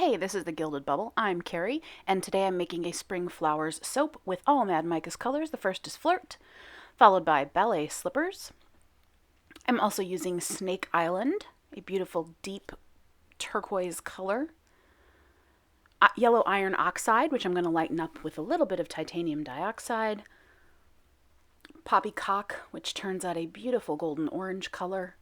Hey, this is the Gilded Bubble. I'm Carrie, and today I'm making a Spring Flowers soap with all Mad Micah's colors. The first is Flirt, followed by Ballet Slippers. I'm also using Snake Island, a beautiful deep turquoise color. Yellow Iron Oxide, which I'm going to lighten up with a little bit of titanium dioxide. Poppycock, which turns out a beautiful golden orange color.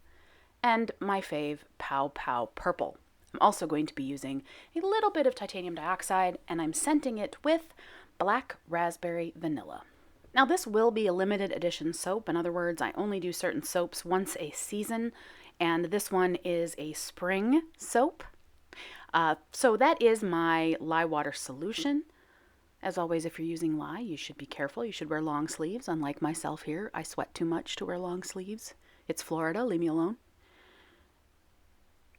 And my fave, Pow Pow Purple. I'm also going to be using a little bit of titanium dioxide, and I'm scenting it with Black Raspberry Vanilla. Now, this will be a limited edition soap. In other words, I only do certain soaps once a season, and this one is a spring soap. So that is my lye water solution. As always, if you're using lye, you should be careful. You should wear long sleeves. Unlike myself here, I sweat too much to wear long sleeves. It's Florida, leave me alone.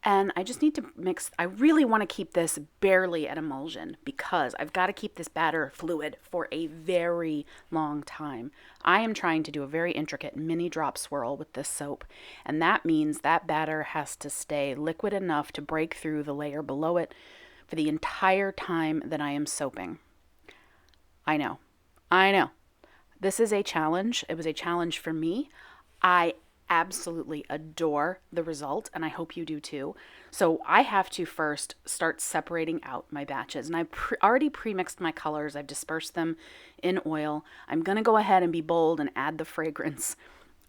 And I just need to mix. I really want to keep this barely at emulsion because I've got to keep this batter fluid for a very long time. I am trying to do a very intricate mini drop swirl with this soap, and that means that batter has to stay liquid enough to break through the layer below it for the entire time that I am soaping. I know. This is a challenge. It was a challenge for me. I absolutely adore the result, and I hope you do too. So I have to first start separating out my batches, and I've already pre-mixed my colors. I've dispersed them in oil. I'm going to go ahead and be bold and add the fragrance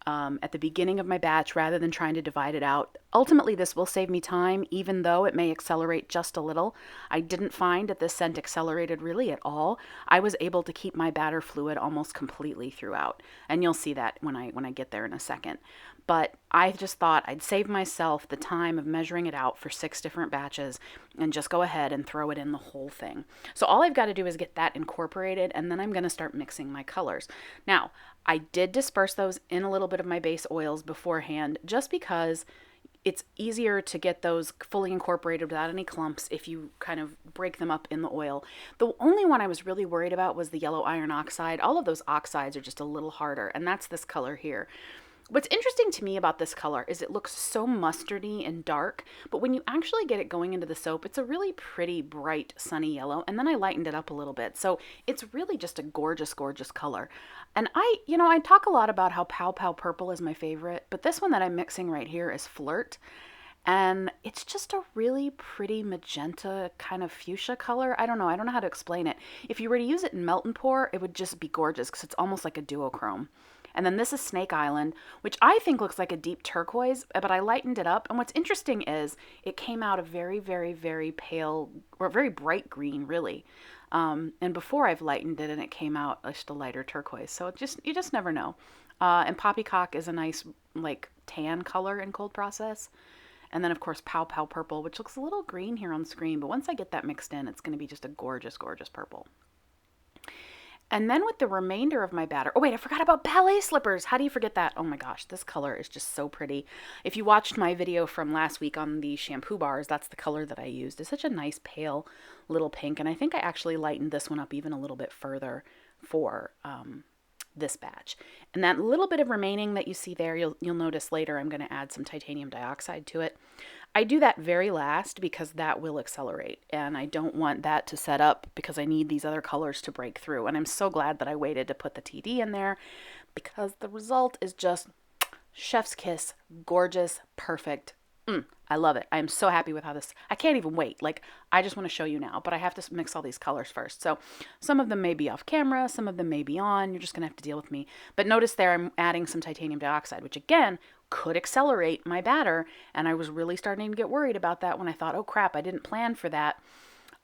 at the beginning of my batch rather than trying to divide it out. Ultimately, this will save me time, even though it may accelerate just a little. I didn't find that this scent accelerated really at all. I was able to keep my batter fluid almost completely throughout, and you'll see that when I get there in a second. But I just thought I'd save myself the time of measuring it out for 6 different batches and just go ahead and throw it in the whole thing. So all I've got to do is get that incorporated, and then I'm going to start mixing my colors. Now, I did disperse those in a little bit of my base oils beforehand just because it's easier to get those fully incorporated without any clumps if you kind of break them up in the oil. The only one I was really worried about was the yellow iron oxide. All of those oxides are just a little harder, and that's this color here. What's interesting to me about this color is it looks so mustardy and dark, but when you actually get it going into the soap, it's a really pretty, bright, sunny yellow, and then I lightened it up a little bit, so it's really just a gorgeous, gorgeous color. And I talk a lot about how Pow Pow Purple is my favorite, but this one that I'm mixing right here is Flirt, and it's just a really pretty magenta kind of fuchsia color. I don't know how to explain it. If you were to use it in Melt and Pour, it would just be gorgeous because it's almost like a duochrome. And then this is Snake Island, which I think looks like a deep turquoise, but I lightened it up. And what's interesting is it came out a very, very, very pale, or very bright green, really. And before I've lightened it, and it came out just a lighter turquoise. So you just never know. And Poppycock is a nice, like, tan color in cold process. And then, of course, Pow Pow Purple, which looks a little green here on screen. But once I get that mixed in, it's going to be just a gorgeous, gorgeous purple. And then with the remainder of my batter, oh wait, I forgot about Ballet Slippers. How do you forget that? Oh my gosh, this color is just so pretty. If you watched my video from last week on the shampoo bars, that's the color that I used. It's such a nice pale little pink, and I think I actually lightened this one up even a little bit further for this batch. And that little bit of remaining that you see there, you'll notice later I'm going to add some titanium dioxide to it. I do that very last because that will accelerate, and I don't want that to set up because I need these other colors to break through. And I'm so glad that I waited to put the TD in there because the result is just chef's kiss, gorgeous, perfect. I love it. I'm so happy with how this, I can't even wait. Like, I just want to show you now, but I have to mix all these colors first. So some of them may be off camera, some of them may be on. You're just going to have to deal with me. But notice there I'm adding some titanium dioxide, which again could accelerate my batter. And I was really starting to get worried about that when I thought, oh crap, I didn't plan for that.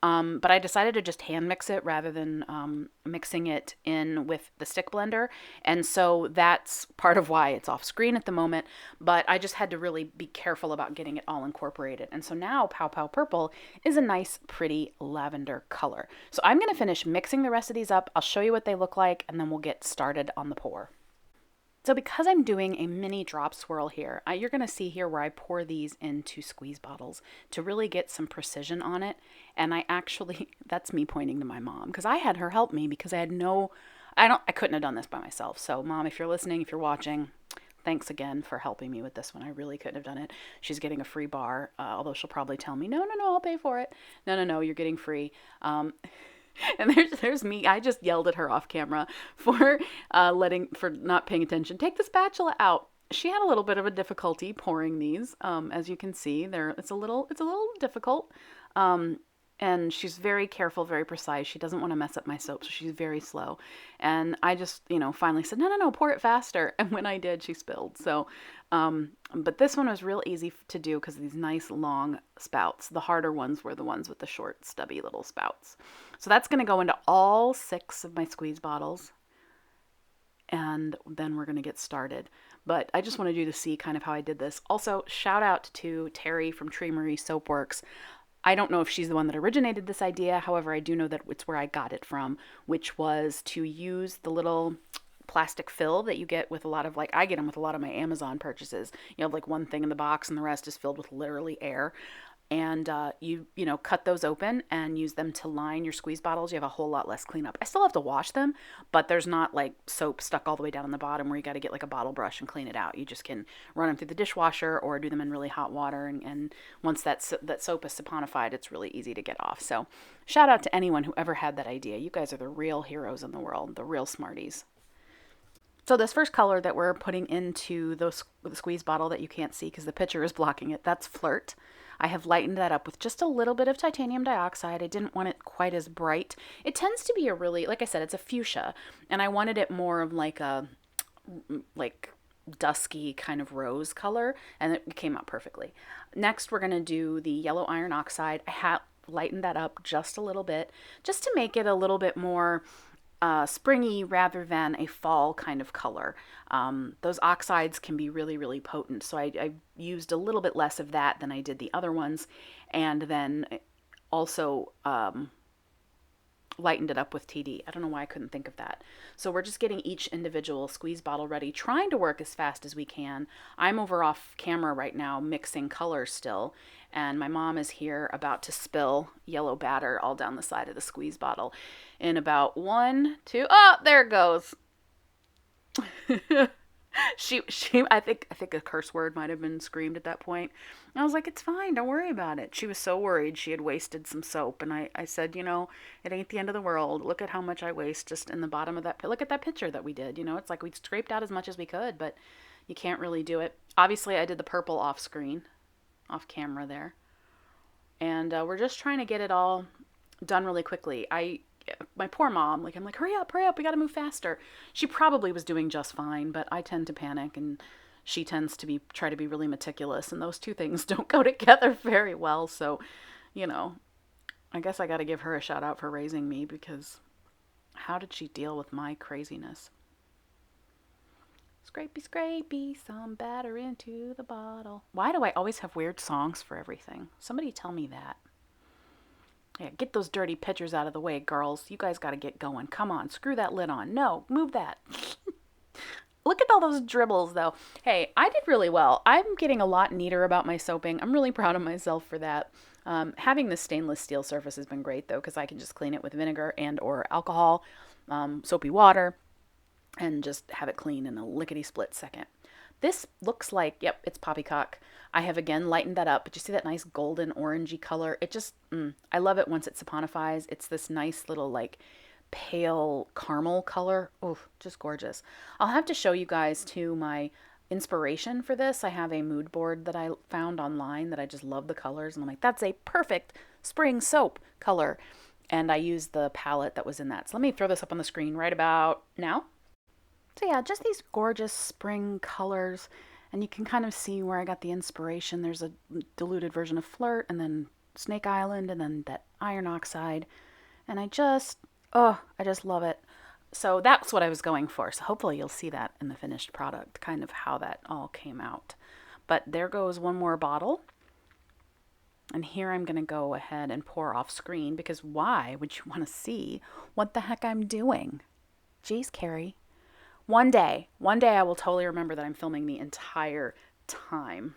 But I decided to just hand mix it rather than mixing it in with the stick blender. And so that's part of why it's off screen at the moment. But I just had to really be careful about getting it all incorporated. And so now Pow Pow Purple is a nice, pretty lavender color. So I'm going to finish mixing the rest of these up. I'll show you what they look like, and then we'll get started on the pour. So because I'm doing a mini drop swirl here, you're going to see here where I pour these into squeeze bottles to really get some precision on it. And I actually, that's me pointing to my mom, because I had her help me because I couldn't have done this by myself. So Mom, if you're listening, if you're watching, thanks again for helping me with this one. I really couldn't have done it. She's getting a free bar, although she'll probably tell me, no, no, no, I'll pay for it. No, no, no, you're getting free. And there's me. I just yelled at her off camera for for not paying attention. Take the spatula out. She had a little bit of a difficulty pouring these. As you can see, it's a little difficult. And she's very careful, very precise. She doesn't want to mess up my soap, so she's very slow. And I just, finally said, no, no, no, pour it faster. And when I did, she spilled. So, but this one was real easy to do because of these nice long spouts. The harder ones were the ones with the short, stubby little spouts. So that's going to go into all 6 of my squeeze bottles. And then we're going to get started. But I just wanted you to see kind of how I did this. Also, shout out to Terry from Tree Marie Soapworks. I don't know if she's the one that originated this idea. However, I do know that it's where I got it from, which was to use the little plastic fill that you get with a lot of, I get them with a lot of my Amazon purchases. You have one thing in the box and the rest is filled with literally air. And you cut those open and use them to line your squeeze bottles. You have a whole lot less cleanup. I still have to wash them, but there's not soap stuck all the way down in the bottom where you got to get a bottle brush and clean it out. You just can run them through the dishwasher or do them in really hot water. And once that soap is saponified, it's really easy to get off. So shout out to anyone who ever had that idea. You guys are the real heroes in the world, the real smarties. So this first color that we're putting into the squeeze bottle that you can't see because the picture is blocking it, that's Flirt. I have lightened that up with just a little bit of titanium dioxide. I didn't want it quite as bright. It tends to be a really, like I said, it's a fuchsia, and I wanted it more of a dusky kind of rose color, and it came out perfectly. Next, we're going to do the yellow iron oxide. I have lightened that up just a little bit, just to make it a little bit more springy rather than a fall kind of color. Those oxides can be really, really potent. So I used a little bit less of that than I did the other ones. And then also lightened it up with TD. I don't know why I couldn't think of that. So we're just getting each individual squeeze bottle ready, trying to work as fast as we can. I'm over off camera right now mixing colors still, and my mom is here about to spill yellow batter all down the side of the squeeze bottle in about 1, 2, oh, there it goes. She I think a curse word might have been screamed at that point. And I was like, it's fine, don't worry about it. She was so worried she had wasted some soap, and I said, it ain't the end of the world. Look at how much I waste just in the bottom of that. Look at that picture that we did. It's like we scraped out as much as we could, but you can't really do it. Obviously, I did the purple off screen, off camera there, and we're just trying to get it all done really quickly. My poor mom, I'm like, hurry up, we got to move faster. She probably was doing just fine, but I tend to panic, and she tends to try to be really meticulous, and those two things don't go together very well. So, I guess I got to give her a shout out for raising me, because how did she deal with my craziness? Scrapey, scrapey, some batter into the bottle. Why do I always have weird songs for everything? Somebody tell me that. Yeah, get those dirty pitchers out of the way, girls. You guys got to get going. Come on, screw that lid on. No, move that. Look at all those dribbles, though. Hey, I did really well. I'm getting a lot neater about my soaping. I'm really proud of myself for that. Having this stainless steel surface has been great, though, because I can just clean it with vinegar and or alcohol, soapy water, and just have it clean in a lickety-split second. This looks like, yep, it's poppycock. I have again lightened that up, but you see that nice golden orangey color? It just, I love it once it saponifies. It's this nice little pale caramel color. Oh, just gorgeous. I'll have to show you guys too my inspiration for this. I have a mood board that I found online that I just love the colors, and I'm like, that's a perfect spring soap color. And I used the palette that was in that. So let me throw this up on the screen right about now. So yeah, just these gorgeous spring colors, and you can kind of see where I got the inspiration. There's a diluted version of Flirt, and then Snake Island, and then that iron oxide, and I just love it. So that's what I was going for. So hopefully you'll see that in the finished product, kind of how that all came out. But there goes one more bottle. And here I'm going to go ahead and pour off screen, because why would you want to see what the heck I'm doing? Jeez, Carrie. One day I will totally remember that I'm filming the entire time.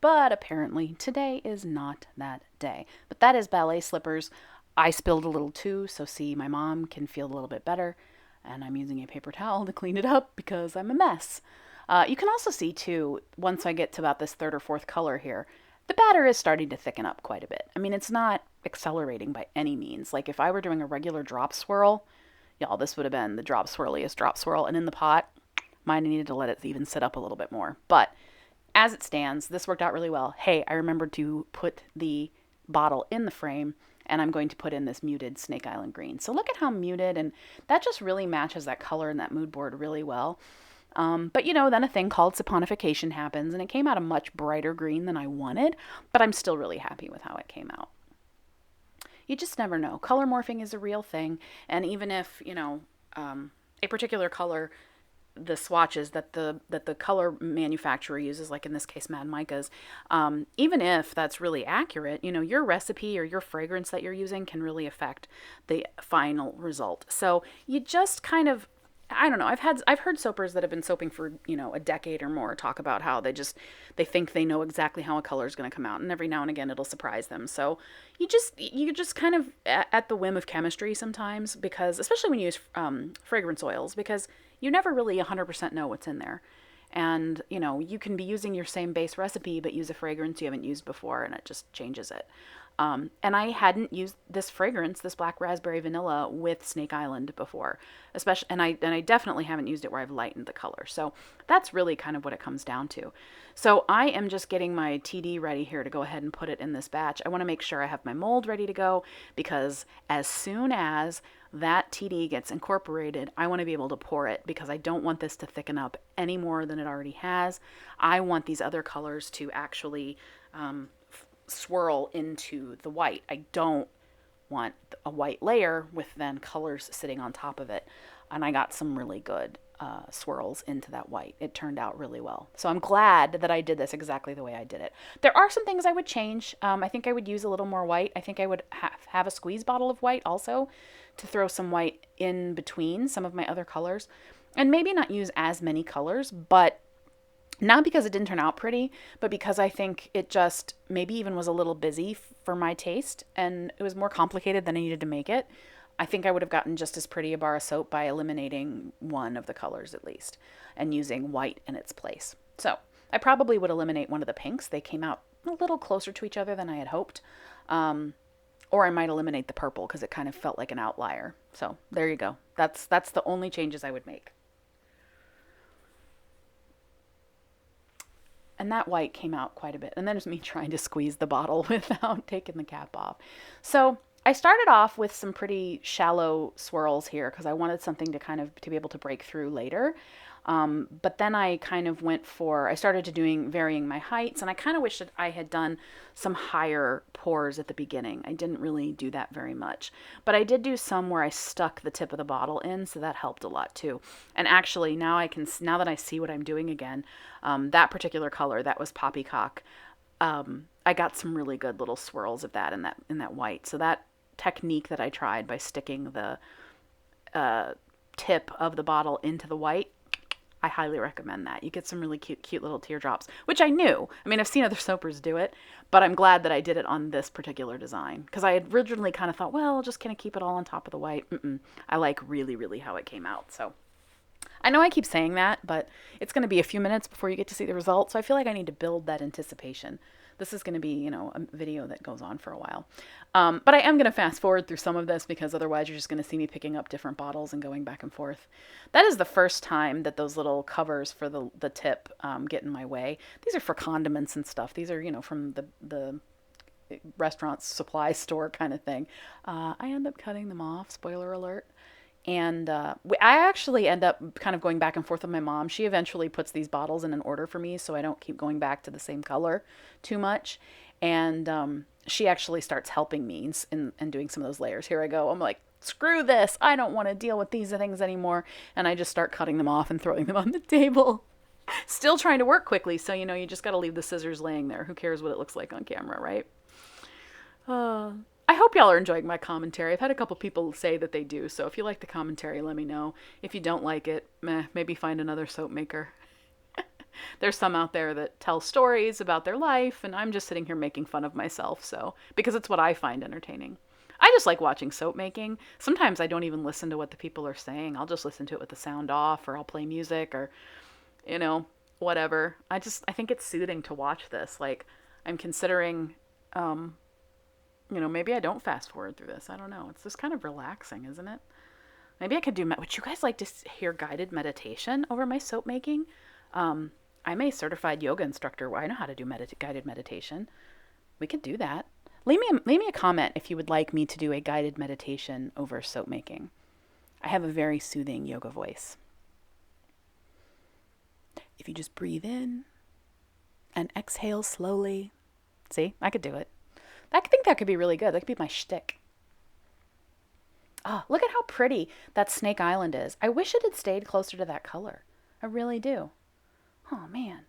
But apparently today is not that day. But that is ballet slippers. I spilled a little too, so see, my mom can feel a little bit better. And I'm using a paper towel to clean it up because I'm a mess. You can also see too, once I get to about this third or fourth color here, the batter is starting to thicken up quite a bit. I mean, it's not accelerating by any means. Like if I were doing a regular drop swirl, y'all, this would have been the drop swirliest drop swirl. And in the pot, mine needed to let it even sit up a little bit more. But as it stands, this worked out really well. Hey, I remembered to put the bottle in the frame, and I'm going to put in this muted Snake Island green. So look at how muted, and that just really matches that color and that mood board really well. But then a thing called saponification happens, and it came out a much brighter green than I wanted, but I'm still really happy with how it came out. You just never know. Color morphing is a real thing, and even if, a particular color, the swatches that the color manufacturer uses, like in this case Mad Micas, even if that's really accurate, your recipe or your fragrance that you're using can really affect the final result. So you just kind of, I don't know. I've heard soapers that have been soaping for a decade or more talk about how they think they know exactly how a color is going to come out, and every now and again it'll surprise them. So you just kind of at the whim of chemistry sometimes, because especially when you use fragrance oils, because you never really 100% know what's in there. And, you can be using your same base recipe, but use a fragrance you haven't used before, and it just changes it. And I hadn't used this fragrance, this black raspberry vanilla, with Snake Island before, especially, and I definitely haven't used it where I've lightened the color. So that's really kind of what it comes down to. So I am just getting my TD ready here to go ahead and put it in this batch. I want to make sure I have my mold ready to go, because as soon as that TD gets incorporated, I want to be able to pour it, because I don't want this to thicken up any more than it already has. I want these other colors to actually swirl into the white. I don't want a white layer with then colors sitting on top of it. And I got some really good swirls into that white. It turned out really well. So I'm glad that I did this exactly the way I did it. There are some things I would change. I think I would use a little more white. I think I would have a squeeze bottle of white also, to throw some white in between some of my other colors. And maybe not use as many colors, but not because it didn't turn out pretty, but because I think it just maybe even was a little busy for my taste, and it was more complicated than I needed to make it. I think I would have gotten just as pretty a bar of soap by eliminating one of the colors at least, and using white in its place. So I probably would eliminate one of the pinks. They came out a little closer to each other than I had hoped. Or I might eliminate the purple, because it kind of felt like an outlier. So there you go. That's the only changes I would make. And that white came out quite a bit. And then there's me trying to squeeze the bottle without taking the cap off. So I started off with some pretty shallow swirls here, because I wanted something to be able to break through later. But then I started varying my heights, and I kind of wish that I had done some higher pours at the beginning. I didn't really do that very much, but I did do some where I stuck the tip of the bottle in, so that helped a lot too. And actually now that I see what I'm doing again, that particular color, that was poppycock, I got some really good little swirls of that in that white. So that technique that I tried by sticking the tip of the bottle into the white, I highly recommend that. You get some really cute little teardrops, which I knew. I mean, I've seen other soapers do it, but I'm glad that I did it on this particular design, because I had originally kind of thought, well, I'll just kind of keep it all on top of the white. I like really, really how it came out. So I know I keep saying that, but it's going to be a few minutes before you get to see the results. So I feel like I need to build that anticipation. This is going to be, a video that goes on for a while. But I am going to fast forward through some of this, because otherwise you're just going to see me picking up different bottles and going back and forth. That is the first time that those little covers for the tip get in my way. These are for condiments and stuff. These are, from the restaurant supply store kind of thing. I end up cutting them off, spoiler alert. And I actually end up kind of going back and forth with my mom. She eventually puts these bottles in an order for me, so I don't keep going back to the same color too much. And she actually starts helping me in doing some of those layers. Here I go. I'm like, screw this. I don't want to deal with these things anymore. And I just start cutting them off and throwing them on the table. Still trying to work quickly, so you just got to leave the scissors laying there. Who cares what it looks like on camera, right? I hope y'all are enjoying my commentary. I've had a couple people say that they do, so if you like the commentary, let me know. If you don't like it, maybe find another soap maker. There's some out there that tell stories about their life, and I'm just sitting here making fun of myself, because it's what I find entertaining. I just like watching soap making. Sometimes I don't even listen to what the people are saying. I'll just listen to it with the sound off, or I'll play music, or, whatever. I think it's soothing to watch this. Like, I'm considering, maybe I don't fast forward through this. I don't know. It's just kind of relaxing, isn't it? Maybe I could do, would you guys like to hear guided meditation over my soap making? I'm a certified yoga instructor. I know how to do guided meditation. We could do that. Leave me a comment if you would like me to do a guided meditation over soap making. I have a very soothing yoga voice. If you just breathe in and exhale slowly. See, I could do it. I think that could be really good. That could be my shtick. Oh, look at how pretty that Snake Island is. I wish it had stayed closer to that color. I really do. Oh, man.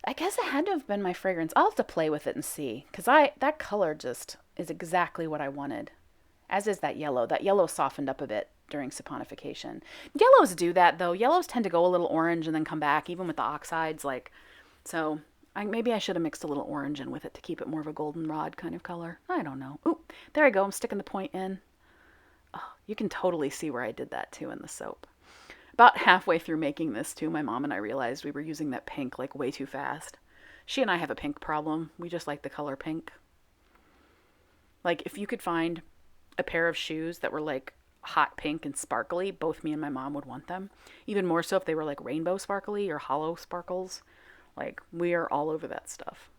I guess it had to have been my fragrance. I'll have to play with it and see. Because that color just is exactly what I wanted. As is that yellow. That yellow softened up a bit during saponification. Yellows do that, though. Yellows tend to go a little orange and then come back, even with the oxides. So maybe I should have mixed a little orange in with it to keep it more of a goldenrod kind of color. I don't know. Ooh, there I go. I'm sticking the point in. Oh, you can totally see where I did that, too, in the soap. About halfway through making this, too, my mom and I realized we were using that pink, way too fast. She and I have a pink problem. We just like the color pink. If you could find a pair of shoes that were, hot pink and sparkly, both me and my mom would want them. Even more so if they were, rainbow sparkly or hollow sparkles. We are all over that stuff.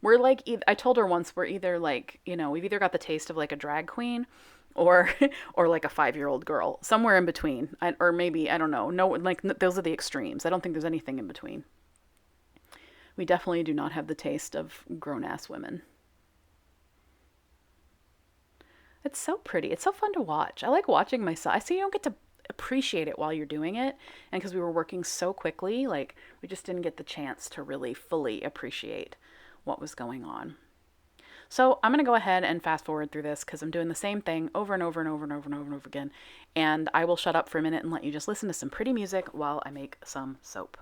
We're, I told her once, we're either, we've either got the taste of, a drag queen or a 5-year-old girl, somewhere in between, or maybe, I don't know. No, those are the extremes. I don't think there's anything in between. We definitely do not have the taste of grown-ass women. It's so pretty. It's so fun to watch. I like watching myself. I see you don't get to appreciate it while you're doing it, and because we were working so quickly, we just didn't get the chance to really fully appreciate what was going on. So I'm going to go ahead and fast forward through this because I'm doing the same thing over and over and over and over and over and over again. And I will shut up for a minute and let you just listen to some pretty music while I make some soap.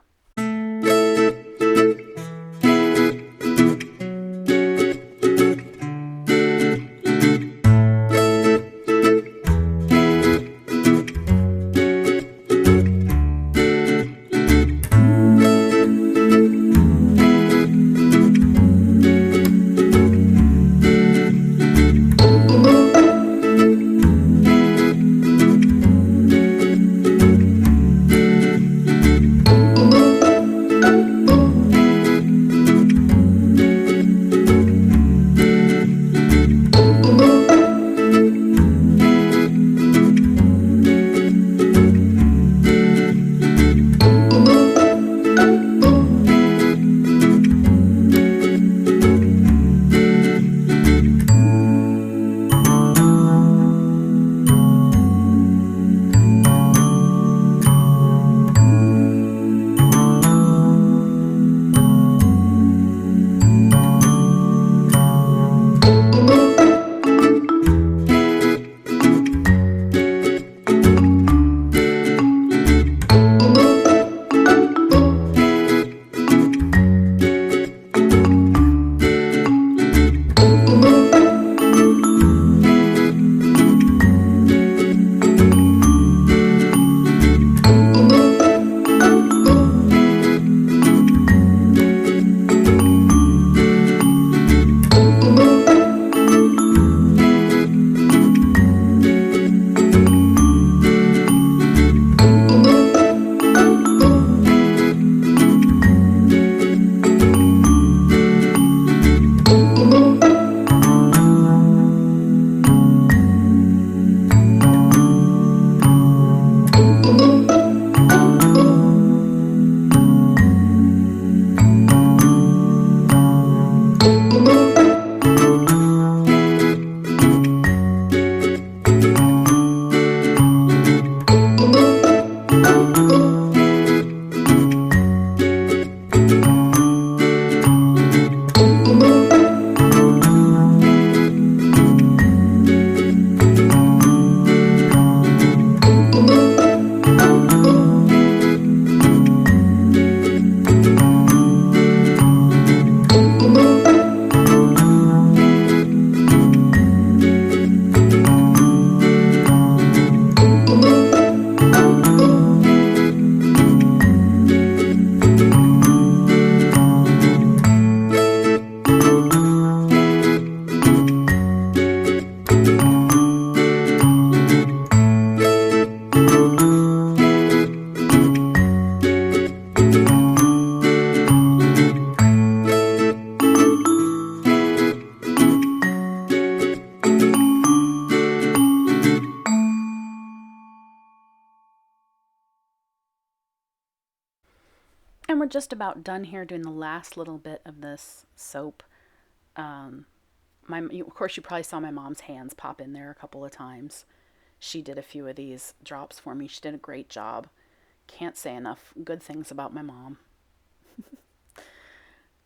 we're just about done here doing the last little bit of this soap. Of course, you probably saw my mom's hands pop in there a couple of times. She did a few of these drops for me. She did a great job. Can't say enough good things about my mom.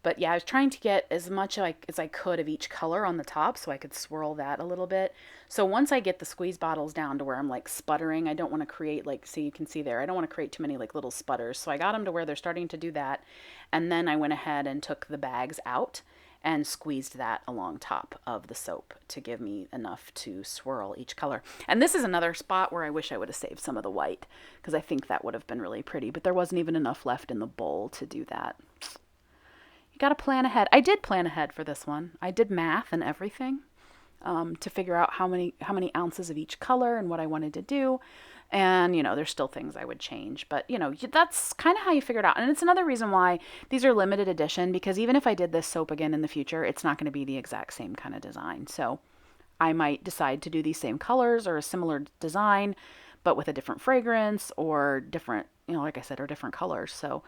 But yeah, I was trying to get as much as I could of each color on the top so I could swirl that a little bit. So once I get the squeeze bottles down to where I'm like sputtering, I don't want to create so you can see there, I don't want to create too many like little sputters. So I got them to where they're starting to do that. And then I went ahead and took the bags out and squeezed that along top of the soap to give me enough to swirl each color. And this is another spot where I wish I would have saved some of the white because I think that would have been really pretty, but there wasn't even enough left in the bowl to do that. You got to plan ahead. I did plan ahead for this one. I did math and everything to figure out how many ounces of each color and what I wanted to do. And, there's still things I would change. But, that's kind of how you figure it out. And it's another reason why these are limited edition, because even if I did this soap again in the future, it's not going to be the exact same kind of design. So I might decide to do these same colors or a similar design, but with a different fragrance or different, like I said, or different colors. So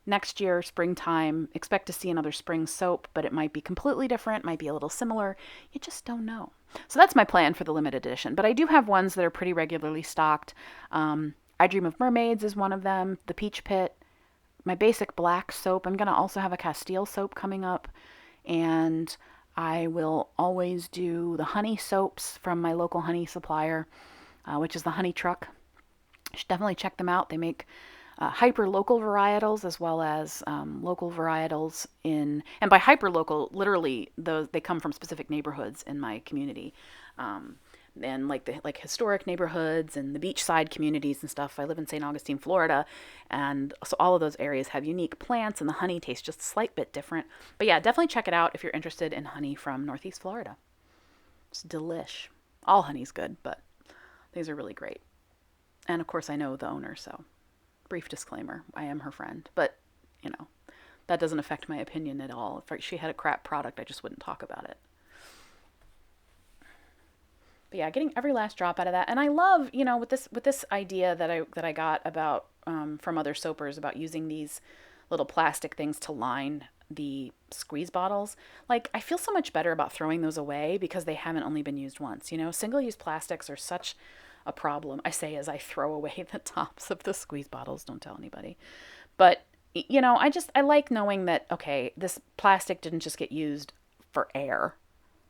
next year, springtime, expect to see another spring soap, but it might be completely different, might be a little similar. You just don't know. So that's my plan for the limited edition. But I do have ones that are pretty regularly stocked. I Dream of Mermaids is one of them, the Peach Pit, my basic black soap. I'm going to also have a Castile soap coming up. And I will always do the honey soaps from my local honey supplier, which is the Honey Truck. You should definitely check them out. They make hyper-local varietals as well as local varietals and by hyper-local, literally, they come from specific neighborhoods in my community. And like historic neighborhoods and the beachside communities and stuff. I live in St. Augustine, Florida, and so all of those areas have unique plants, and the honey tastes just a slight bit different. But yeah, definitely check it out if you're interested in honey from Northeast Florida. It's delish. All honey's good, but these are really great. And of course, I know the owner, so brief disclaimer, I am her friend, but that doesn't affect my opinion at all. If she had a crap product, I just wouldn't talk about it. But yeah, getting every last drop out of that. And I love, with this idea that I got about from other soapers about using these little plastic things to line the squeeze bottles. Like, I feel so much better about throwing those away because they haven't only been used once. Single-use plastics are such a problem. I say as I throw away the tops of the squeeze bottles. Don't tell anybody. But, I like knowing that, okay, this plastic didn't just get used for air.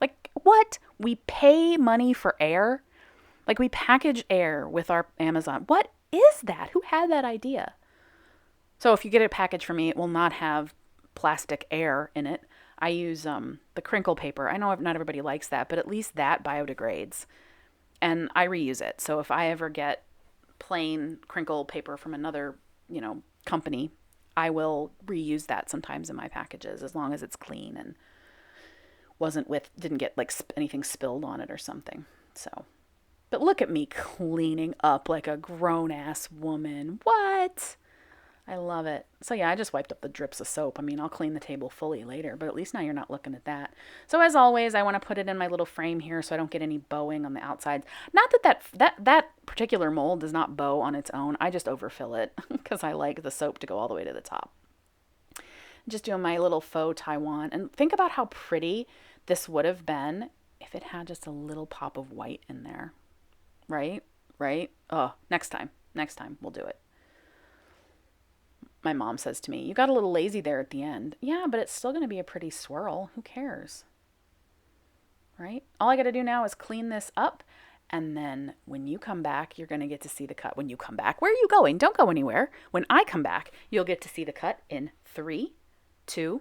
Like, what? We pay money for air? Like, we package air with our Amazon. What is that? Who had that idea? So if you get a package from me, it will not have plastic air in it. I use the crinkle paper. I know not everybody likes that, but at least that biodegrades. And I reuse it. So if I ever get plain crinkle paper from another, company, I will reuse that sometimes in my packages as long as it's clean and didn't get like anything spilled on it or something. So, but look at me cleaning up like a grown-ass woman. What? I love it. So yeah, I just wiped up the drips of soap. I mean, I'll clean the table fully later, but at least now you're not looking at that. So as always, I want to put it in my little frame here so I don't get any bowing on the outsides. Not that particular mold does not bow on its own. I just overfill it because I like the soap to go all the way to the top. Just doing my little faux Taiwan. And think about how pretty this would have been if it had just a little pop of white in there. Right? Oh, next time we'll do it. My mom says to me, you got a little lazy there at the end. Yeah, but it's still going to be a pretty swirl. Who cares? Right? All I got to do now is clean this up. And then when you come back, you're going to get to see the cut. When you come back, where are you going? Don't go anywhere. When I come back, you'll get to see the cut in 3, 2.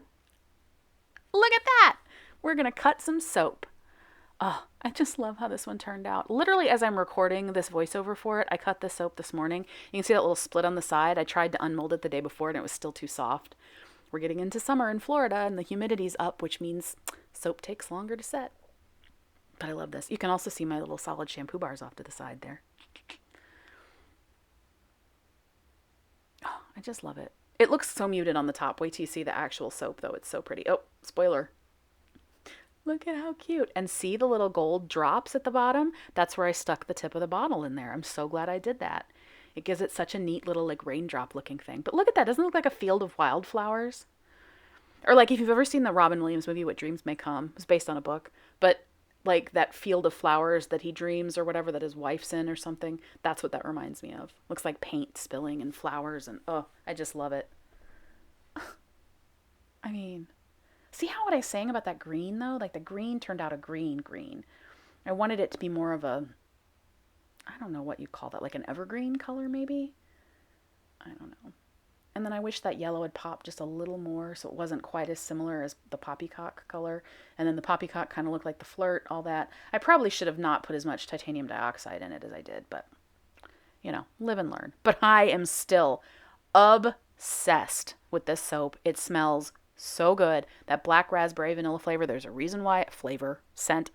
Look at that. We're going to cut some soap. Oh, I just love how this one turned out. Literally, as I'm recording this voiceover for it, I cut this soap this morning. You can see that little split on the side. I tried to unmold it the day before, and it was still too soft. We're getting into summer in Florida, and the humidity's up, which means soap takes longer to set. But I love this. You can also see my little solid shampoo bars off to the side there. Oh, I just love it. It looks so muted on the top. Wait till you see the actual soap, though. It's so pretty. Oh, spoiler. Look at how cute. And see the little gold drops at the bottom? That's where I stuck the tip of the bottle in there. I'm so glad I did that. It gives it such a neat little like raindrop looking thing. But look at that. Doesn't it look like a field of wildflowers? Or like if you've ever seen the Robin Williams movie, What Dreams May Come, it's based on a book. But like that field of flowers that he dreams or whatever that his wife's in or something. That's what that reminds me of. Looks like paint spilling and flowers and oh, I just love it. I mean, see how what I was saying about that green though? Like the green turned out a green. I wanted it to be more of a, I don't know what you call that, like an evergreen color maybe? I don't know. And then I wish that yellow had popped just a little more so it wasn't quite as similar as the poppycock color. And then the poppycock kind of looked like the flirt, all that. I probably should have not put as much titanium dioxide in it as I did, but, you know, live and learn. But I am still obsessed with this soap. It smells so good. That black raspberry vanilla flavor, there's a reason why, scent.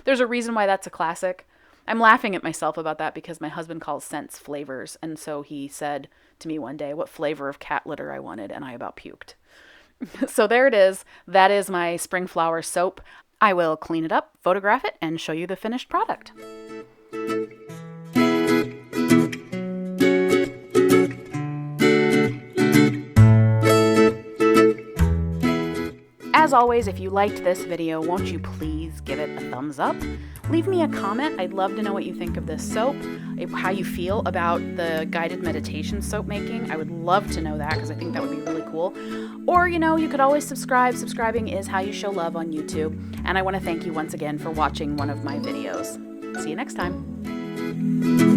There's a reason why that's a classic. I'm laughing at myself about that because my husband calls scents flavors. And so he said to me one day what flavor of cat litter I wanted, and I about puked. So there it is. That is my spring flower soap. I will clean it up, photograph it, and show you the finished product. As always, if you liked this video, won't you please give it a thumbs up? Leave me a comment. I'd love to know what you think of this soap, how you feel about the guided meditation soap making. I would love to know that because I think that would be really cool. Or, you know, you could always subscribe. Subscribing is how you show love on YouTube. And I want to thank you once again for watching one of my videos. See you next time.